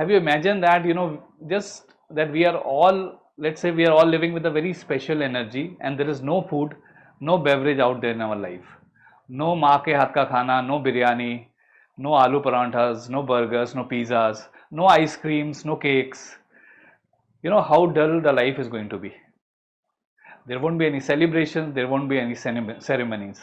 have you imagined that, just that we are all, let's say we are all living with a very special energy, and there is no food, no beverage out there in our life. No maa ke haath ka khana, no biryani, no aloo paranthas, no burgers, no pizzas, no ice creams, no cakes. How dull the life is going to be. There won't be any celebrations, there won't be any ceremonies.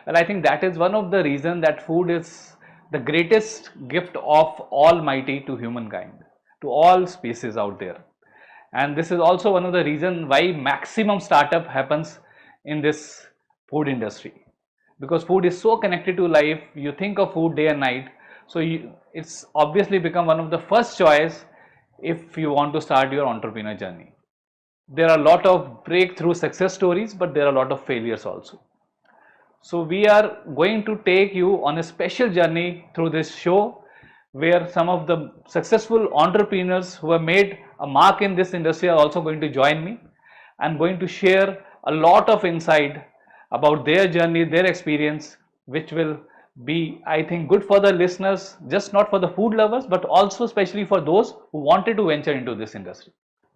Well, I think that is one of the reasons that food is the greatest gift of Almighty to humankind, to all species out there. And this is also one of the reasons why maximum startup happens in this food industry. Because food is so connected to life, you think of food day and night. So it's obviously become one of the first choice if you want to start your entrepreneur journey. There are a lot of breakthrough success stories, but there are a lot of failures also. So we are going to take you on a special journey through this show, where some of the successful entrepreneurs who have made a mark in this industry are also going to join me. I'm going to share a lot of insight about their journey, their experience, which will be, I think, good for the listeners, just not for the food lovers, but also especially for those who wanted to venture into this industry.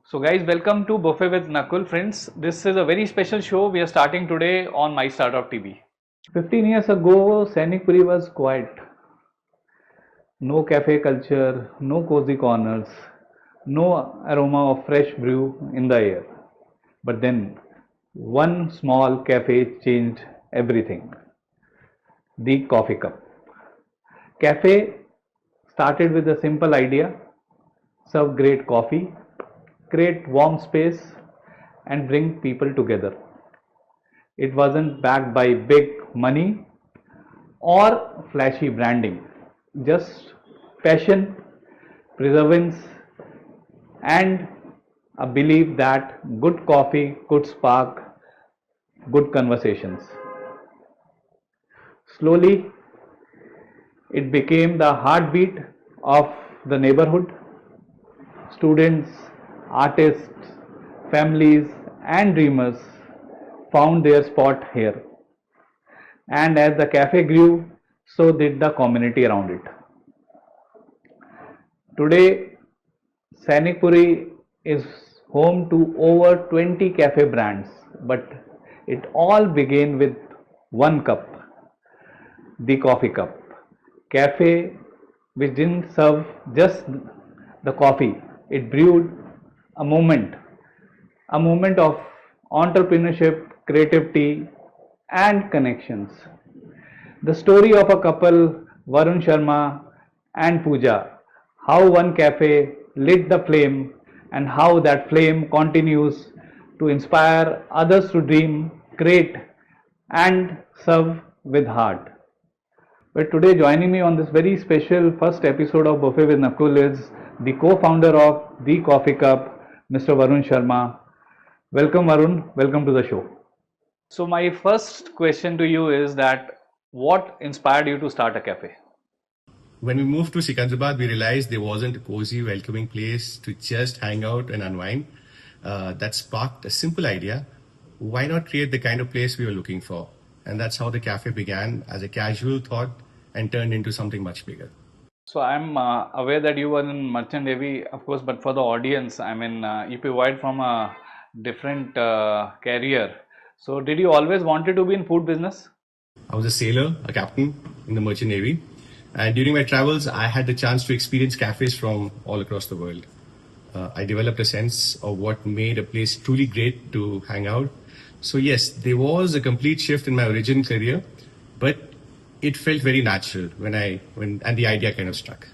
So guys, welcome to Buffet with Nakul. Friends, this is a very special show we are starting today on MyStartup TV. 15 years ago, Sainikpuri was quiet. No cafe culture, no cozy corners, no aroma of fresh brew in the air. But then, one small cafe changed everything. The coffee cup. Cafe started with a simple idea: serve great coffee, create warm space, and bring people together. It wasn't backed by big money or flashy branding, just passion, perseverance, and a belief that good coffee could spark good conversations. Slowly, it became the heartbeat of the neighborhood. Students, artists, families, and dreamers found their spot here. And as the cafe grew, so did the community around it. Today, Sainikpuri is home to over 20 cafe brands, but it all began with one cup, the coffee cup. Cafe which didn't serve just the coffee, it brewed a moment of entrepreneurship, creativity, and connections. The story of a couple, Varun Sharma and Pooja, how one cafe lit the flame and how that flame continues to inspire others to dream, create, and serve with heart. But today, joining me on this very special first episode of Buffet with Nakul is the co-founder of The Coffee Cup, Mr. Varun Sharma. Welcome, Varun. Welcome to the show. So my first question to you is that what inspired you to start a cafe? When we moved to Hyderabad, we realized there wasn't a cozy, welcoming place to just hang out and unwind. That sparked a simple idea. Why not create the kind of place we were looking for? And that's how the cafe began, as a casual thought, and turned into something much bigger. So I'm aware that you were in Merchant Navy, of course, but for the audience, I mean, you provide from a different career. So did you always wanted to be in food business? I was a sailor, a captain in the Merchant Navy. And during my travels, I had the chance to experience cafes from all across the world. I developed a sense of what made a place truly great to hang out. So yes, there was a complete shift in my original career, but it felt very natural when the idea kind of struck.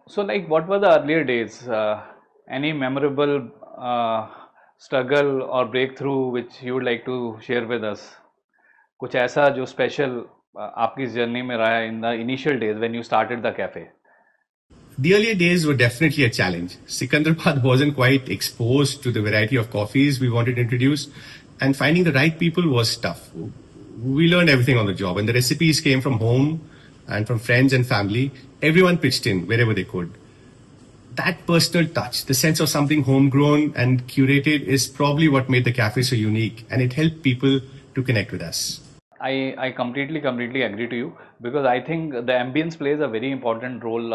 So like what were the earlier days? Any memorable struggle or breakthrough which you would like to share with us? कुछ ऐसा जो special आपकी journey में रहा है in the initial days when you started the cafe? The earlier days were definitely a challenge. Sikandrabad wasn't quite exposed to the variety of coffees we wanted to introduce, and finding the right people was tough. We learned everything on the job, and the recipes came from home and from friends and family. Everyone pitched in wherever they could. That personal touch, the sense of something homegrown and curated, is probably what made the cafe so unique, and it helped people to connect with us. I completely agree to you, because I think the ambience plays a very important role,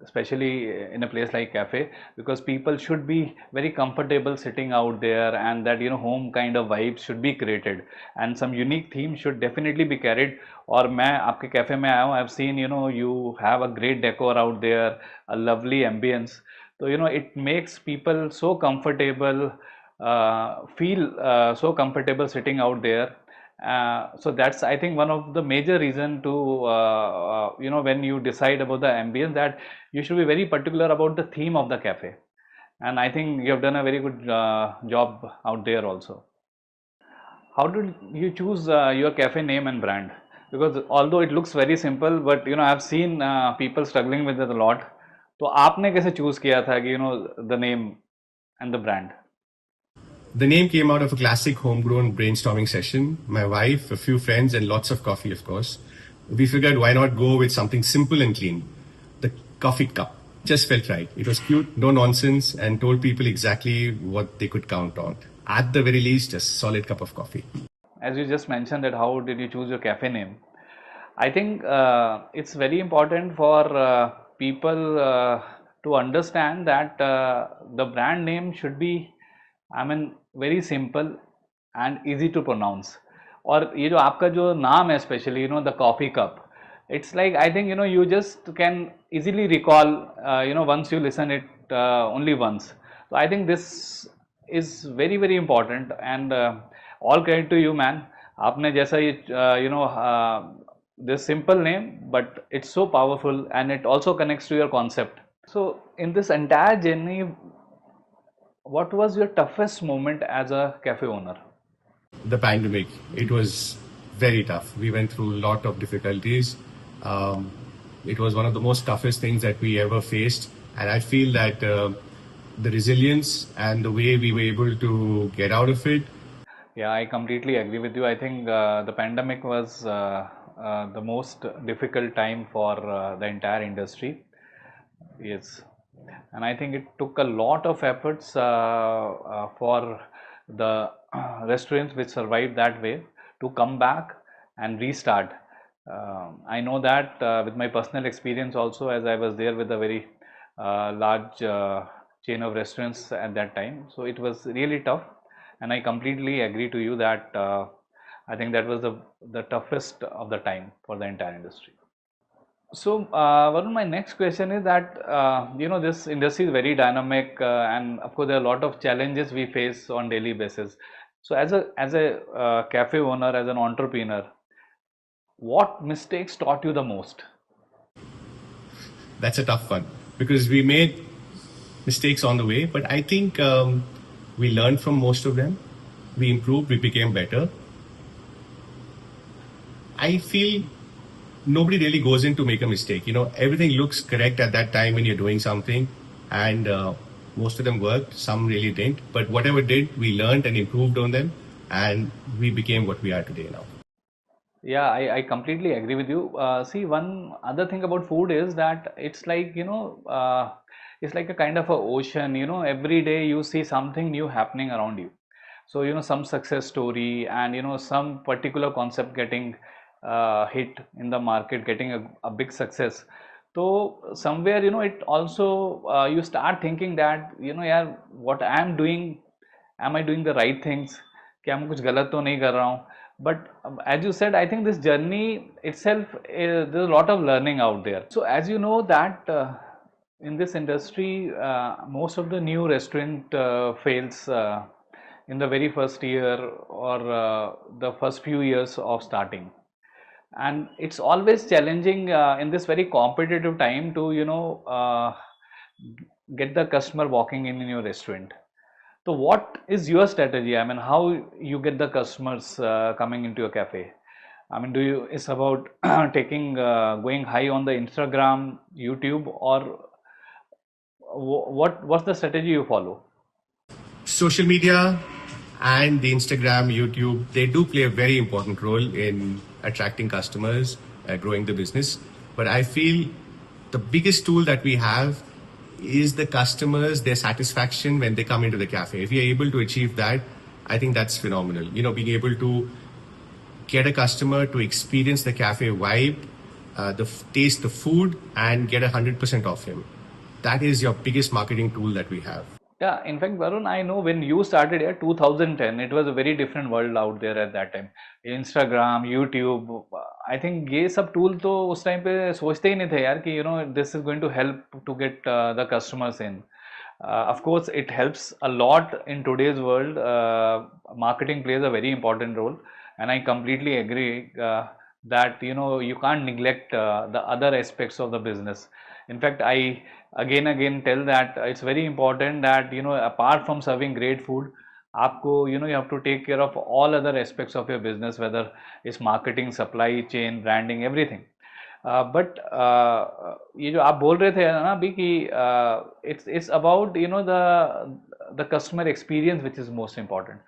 especially in a place like cafe, because people should be very comfortable sitting out there, and that home kind of vibes should be created, and some unique theme should definitely be carried. और मैं आपके cafe में आया हूँ, I've seen you have a great decor out there, a lovely ambience. So it makes people so comfortable, feel so comfortable sitting out there. So that's, I think, one of the major reason to when you decide about the ambience, that you should be very particular about the theme of the cafe. And I think you have done a very good job out there also. How did you choose your cafe name and brand? Because although it looks very simple, but I've seen people struggling with it a lot. तो आपने कैसे choose किया था कि the name and the brand? The name came out of a classic homegrown brainstorming session. My wife, a few friends, and lots of coffee, of course. We figured why not go with something simple and clean. The coffee cup just felt right. It was cute, no nonsense, and told people exactly what they could count on. At the very least, a solid cup of coffee. As you just mentioned, that how did you choose your cafe name? I think it's very important for people to understand that the brand name should be, I mean, very simple and easy to pronounce. और ये जो आपका जो नाम है, especially the coffee cup, it's like, I think you just can easily recall once you listen it only once. So I think this is very important, and all credit to you, man. आपने जैसा ये this simple name, but it's so powerful, and it also connects to your concept. So in this entire journey, what was your toughest moment as a cafe owner? The pandemic. It was very tough. We went through a lot of difficulties. It was one of the most toughest things that we ever faced. And I feel that the resilience and the way we were able to get out of it. Yeah, I completely agree with you. I think the pandemic was the most difficult time for the entire industry. Yes, and I think it took a lot of efforts for the restaurants which survived that way to come back and restart. I know that with my personal experience also, as I was there with a very large chain of restaurants at that time. So it was really tough, and I completely agree to you that I think that was the toughest of the time for the entire industry. So, Varun, my next question is that this industry is very dynamic, and of course there are a lot of challenges we face on daily basis. So, as a cafe owner, as an entrepreneur, what mistakes taught you the most? That's a tough one because we made mistakes on the way, but I think we learned from most of them. We improved, we became better. I feel nobody really goes in to make a mistake. Everything looks correct at that time when you're doing something, and most of them worked, some really didn't. But whatever did, we learned and improved on them, and we became what we are today now. Yeah, I completely agree with you. See, one other thing about food is that it's like, it's like a kind of a ocean, every day you see something new happening around you. So, some success story, and, some particular concept getting hit in the market, getting a big success. So somewhere, it also, you start thinking that, yeah, what I am doing, am I doing the right things? क्या मैं कुछ गलत तो नहीं कर रहा हूँ? But as you said, I think this journey itself, there's a lot of learning out there. So as you know that in this industry, most of the new restaurant fails in the very first year, or the first few years of starting. And it's always challenging in this very competitive time to get the customer walking in your restaurant. So what is your strategy? I mean, how you get the customers coming into your cafe? I mean, it's about taking going high on the Instagram, YouTube, or what's the strategy you follow? Social media and the Instagram, YouTube, they do play a very important role in attracting customers, growing the business. But I feel the biggest tool that we have is the customers, their satisfaction when they come into the cafe. If we are able to achieve that, I think that's phenomenal. Being able to get a customer to experience the cafe vibe, taste the food, and get 100% off him. That is your biggest marketing tool that we have. Yeah, in fact, Varun, I know when you started here, 2010, it was a very different world out there at that time. Instagram, YouTube, I think ये सब tool तो उस time पे सोचते ही नहीं थे यार कि this is going to help to get the customers in. Of course, it helps a lot in today's world. Marketing plays a very important role, and I completely agree that you can't neglect the other aspects of the business. In fact, I again tell that it's very important that apart from serving great food, आपको you have to take care of all other aspects of your business, whether it's marketing, supply chain, branding, everything. But ये जो आप बोल रहे थे ना अभी कि it's about the customer experience which is most important.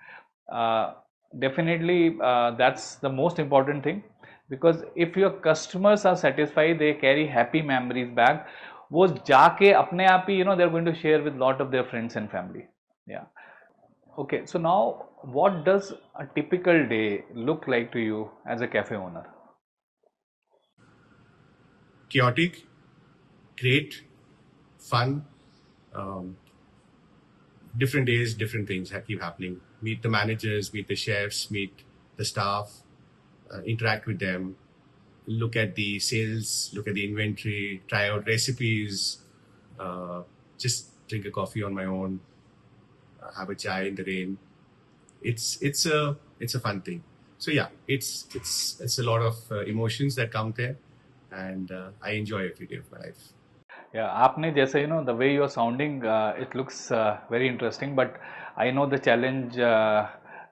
Definitely that's the most important thing, because if your customers are satisfied, they carry happy memories back. वो जाके अपने आप ही they're going to share with lot of their friends and family. Yeah. Okay, so now what does a typical day look like to you as a cafe owner? Chaotic, great, fun. Different days, different things keep happening. Meet the managers, meet the chefs, meet the staff, interact with them, look at the sales, look at the inventory, try out recipes, just drink a coffee on my own, have a chai in the rain. It's a fun thing. So yeah, it's a lot of emotions that come there, and I enjoy every day of my life. Yeah, आपने जैसे the way you are sounding, it looks very interesting, but I know the challenge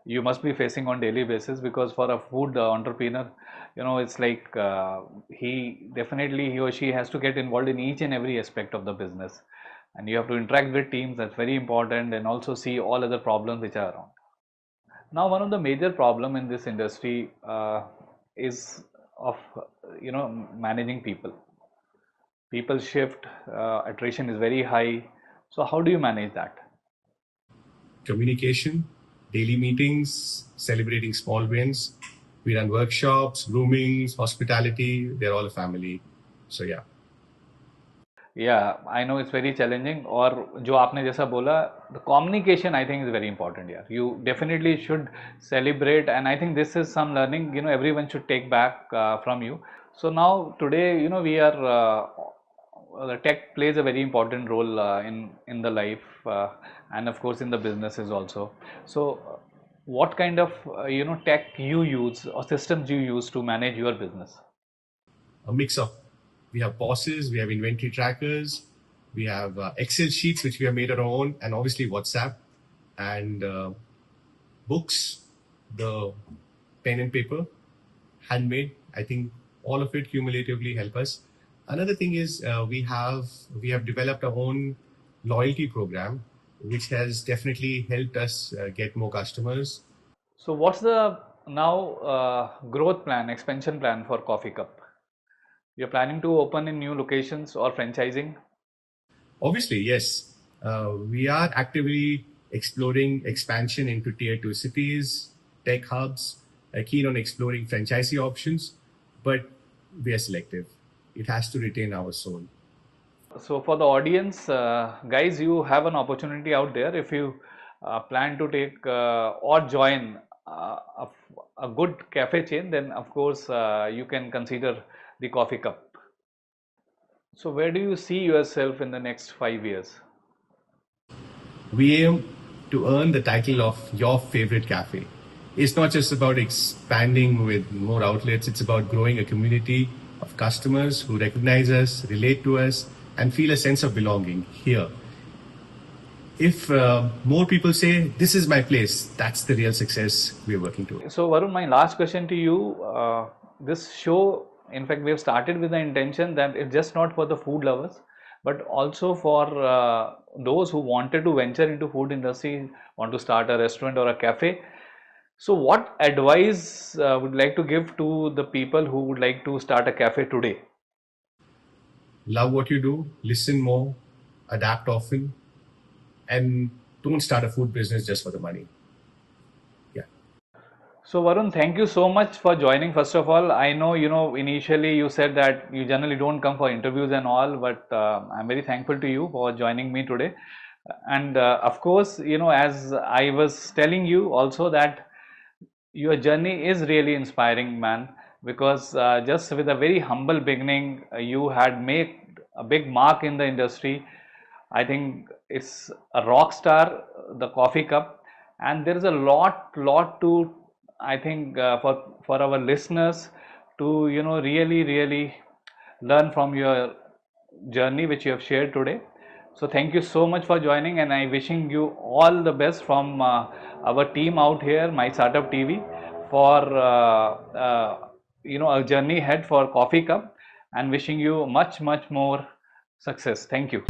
you must be facing on daily basis, because for a food entrepreneur, it's like he or she has to get involved in each and every aspect of the business, and you have to interact with teams. That's very important, and also see all other problems which are around. Now, one of the major problem in this industry is of managing people. People shift, attrition is very high. So how do you manage that? Communication, daily meetings, celebrating small wins. We run workshops, groomings, hospitality. They're all a family. So yeah. Yeah, I know it's very challenging. और जो आपने जैसा बोला, the communication I think is very important. Yeah, you definitely should celebrate, and I think this is some learning everyone should take back from you. So now today we are the tech plays a very important role in the life, and of course in the businesses also. So what kind of tech you use or systems you use to manage your business? A mix of, we have bosses, we have inventory trackers, we have Excel sheets which we have made our own, and obviously WhatsApp and books, the pen and paper, handmade. I think all of it cumulatively help us. Another thing is we have developed our own loyalty program, which has definitely helped us get more customers. So what's the now growth plan, expansion plan for Coffee Cup? You're planning to open in new locations or franchising? Obviously, yes. We are actively exploring expansion into tier 2 cities, tech hubs, keen on exploring franchisee options, but we are selective. It has to retain our soul. So for the audience, guys, you have an opportunity out there. If you plan to take or join a good cafe chain, then of course you can consider the Coffee Cup. So where do you see yourself in the next 5 years? We aim to earn the title of your favorite cafe. It's not just about expanding with more outlets, it's about growing a community of customers who recognize us, relate to us, and feel a sense of belonging here. If more people say, this is my place, that's the real success we're working towards. So Varun, my last question to you, this show, in fact, we have started with the intention that it's just not for the food lovers, but also for those who wanted to venture into food industry, want to start a restaurant or a cafe. So what advice would you like to give to the people who would like to start a cafe today? Love what you do, listen more, adapt often, and don't start a food business just for the money. Yeah. So Varun, thank you so much for joining. First of all, I know initially you said that you generally don't come for interviews and all, but I'm very thankful to you for joining me today. And of course, as I was telling you also that your journey is really inspiring, man, because just with a very humble beginning, you had made a big mark in the industry. I think it's a rock star, the coffee cup, and there is a lot to, I think, for our listeners to, really learn from your journey which you have shared today. So thank you so much for joining, and I wishing you all the best from our team out here, My Startup TV, for a journey ahead for Coffee Cup, and wishing you much more success. Thank you.